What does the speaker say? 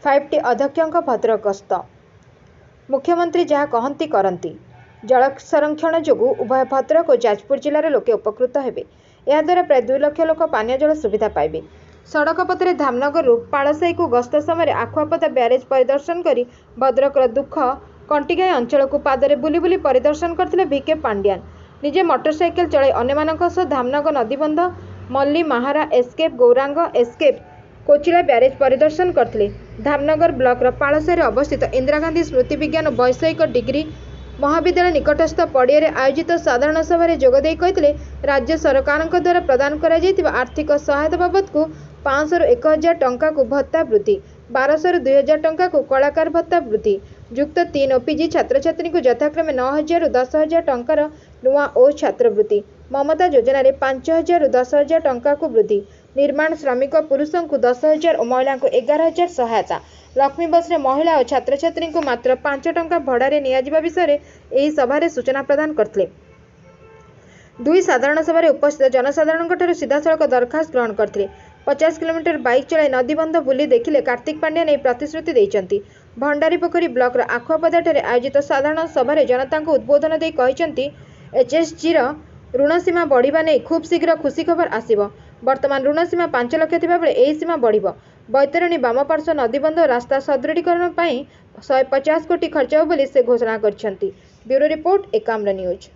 5ଟି अध्यक्षों भद्रक गस्त। मुख्यमंत्री जहाँ कहती करती। जल संरक्षण जो उभय भद्रक और जाजपुर जिलार लोके उपकृत हेबे। याद्वारा प्राय 2 लाख लोक पानीय जल सुविधा पाइबे। सड़क पथरे धामनगर पालसाई को गस्त समय आखुआपदा ब्यारेज परिदर्शन कर भद्रकर दुख कंटिगाई अंचल को पादरे बुली बुली परिदर्शन करथिले भिके पांड्यान। निजे मोटरसाइकेल चलाई अन्यमानक सह धामनगर नदीबंध Malli Mahara escape Gaurang escape Kochila barrage परिदर्शन करथिले। धामनगर ब्लॉक पालसाई अवस्थित इंदिरा गांधी स्मृति विज्ञान और वैषयिक डिग्री महाविद्यालय निकटस्थ पड़िया रे आयोजित साधारण सभा जोगदे कहते राज्य सरकार द्वारा प्रदान कर आर्थिक सहायता बाबद को 500 ରୁ 1000 टंका को भत्ता वृद्धि, 1200 ରୁ 2000 टंका को कलाकार भत्ता वृद्धि, युक्त 3 ओपीजी छात्र छात्री को यथाक्रमे 9000 ରୁ 10000 टंकार नुआ ओ छात्रवृत्ति, ममता योजना रे 5000 ରୁ 10000 टंका को वृद्धि, निर्माण श्रमिक पुरुषों को 10000 और महिला को 11000 सहायता, लक्ष्मी बस रे महिला और छात्र छात्री को मात्र 5 टंका भड़ा रे नियाजिबा विषय एही सभा रे सूचना प्रदान करथिले। 2 साधारण सभा उपस्थित जनसाधारण सीधासलख दरखास्त ग्रहण करथिले। 50 किलोमीटर बाइक चलाई नदीबंध बुली देखिले कार्तिक पांड्या ने प्रतिश्रुति देइचंती। भंडारीपोखरी ब्लॉक आखुआपदा आयोजित साधारण सभा जनता को उद्बोधन दे कहते एचएसजी ऋण सीमा बढ़िबा नहीं खूब शीघ्र खुशी खबर आसिबो। वर्तमान ऋण सीमा 5 लाख थिबा बेले एही सीमा बढ़िबो। बैतरणी बामपार्श्व नदीबंध रास्ता सदृढ़ीकरण पर 150 कोटी खर्च हो बोली से घोषणा करछंती। Bureau report Ekamra news.